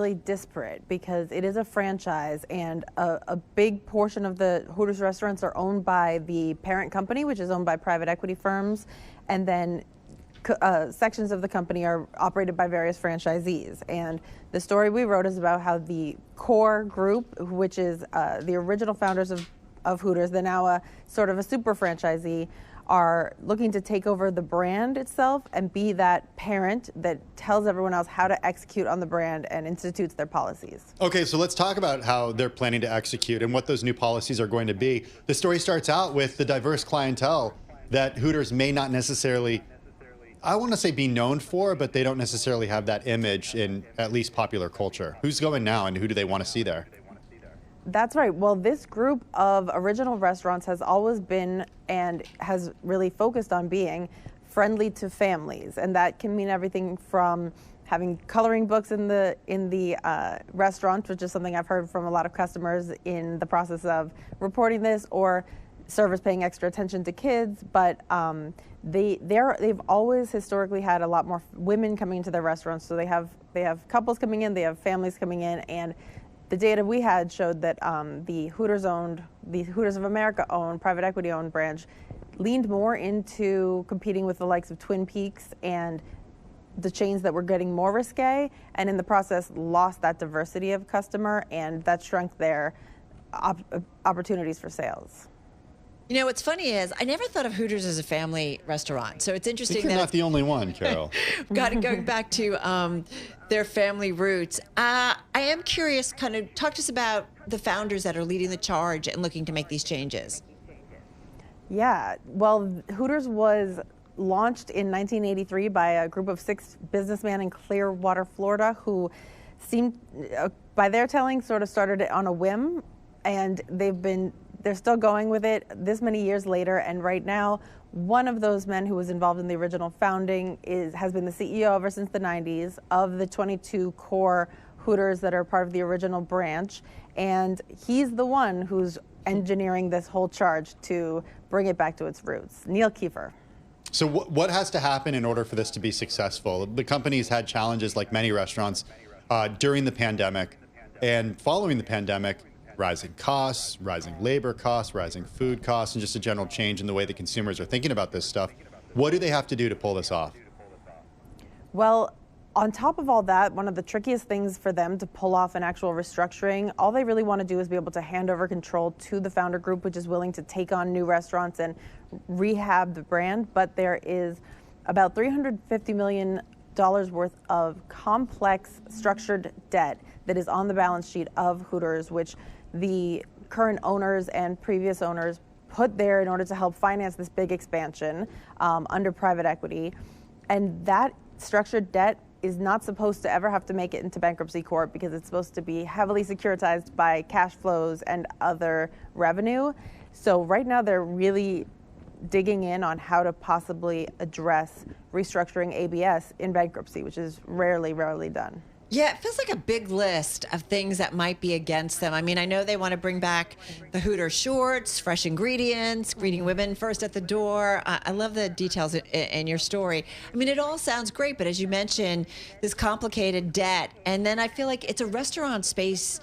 really disparate because it is a franchise, and a big portion of the Hooters restaurants are owned by the parent company, which is owned by private equity firms, and then sections of the company are operated by various franchisees. And the story we wrote is about how the core group, which is the original founders of Hooters, they're now a sort of a super franchisee, are looking to take over the brand itself and be that parent that tells everyone else how to execute on the brand and institutes their policies. Okay, so let's talk about how they're planning to execute and what those new policies are going to be. The story starts out with the diverse clientele that Hooters may not necessarily, I want to say be known for, but they don't necessarily have that image in at least popular culture. Who's going now and who do they want to see there? That's right. Well, this group of original restaurants has always been and has really focused on being friendly to families, and that can mean everything from having coloring books in the restaurant, which is something I've heard from a lot of customers in the process of reporting this, or servers paying extra attention to kids. But they've always historically had a lot more women coming into their restaurants. So they have couples coming in, they have families coming in, and the data we had showed that the Hooters of America owned, private equity owned branch leaned more into competing with the likes of Twin Peaks and the chains that were getting more risque, and in the process lost that diversity of customer, and that shrunk their opportunities for sales. You know, what's funny is I never thought of Hooters as a family restaurant. So it's interesting I think you're not the only one, Carol. Going back to their family roots. I am curious, kind of talk to us about the founders that are leading the charge and looking to make these changes. Yeah, well, Hooters was launched in 1983 by a group of 6 businessmen in Clearwater, Florida, who seemed, by their telling, sort of started it on a whim, and they're still going with it this many years later. And right now, one of those men who was involved in the original founding has been the CEO ever since the 90s of the 22 core Hooters that are part of the original branch. And he's the one who's engineering this whole charge to bring it back to its roots. Neil Kiefer. So what has to happen in order for this to be successful? The company's had challenges like many restaurants during the pandemic, and following the pandemic, rising costs, rising labor costs, rising food costs, and just a general change in the way that consumers are thinking about this stuff. What do they have to do to pull this off? Well, on top of all that, one of the trickiest things for them to pull off an actual restructuring, all they really want to do is be able to hand over control to the founder group, which is willing to take on new restaurants and rehab the brand. But there is about $350 million worth of complex structured debt that is on the balance sheet of Hooters, which the current owners and previous owners put there in order to help finance this big expansion under private equity. And that structured debt is not supposed to ever have to make it into bankruptcy court because it's supposed to be heavily securitized by cash flows and other revenue. So right now they're really digging in on how to possibly address restructuring ABS in bankruptcy, which is rarely done. Yeah, it feels like a big list of things that might be against them. I mean, I know they want to bring back the Hooter shorts, fresh ingredients, greeting women first at the door. I love the details in your story. I mean, it all sounds great, but as you mentioned, this complicated debt. And then I feel like it's a restaurant space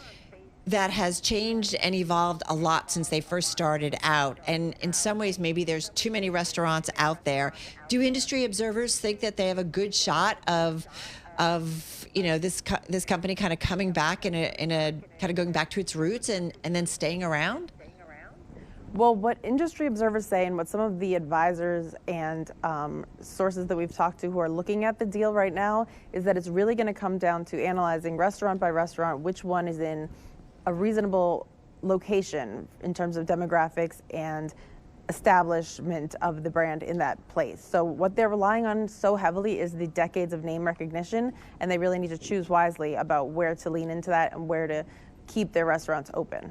that has changed and evolved a lot since they first started out. And in some ways, maybe there's too many restaurants out there. Do industry observers think that they have a good shot of this company kind of coming back in a kind of going back to its roots and then staying around? Well, what industry observers say, and what some of the advisors and sources that we've talked to who are looking at the deal right now, is that it's really going to come down to analyzing restaurant by restaurant which one is in a reasonable location in terms of demographics and establishment of the brand in that place. So what they're relying on so heavily is the decades of name recognition, and they really need to choose wisely about where to lean into that and where to keep their restaurants open.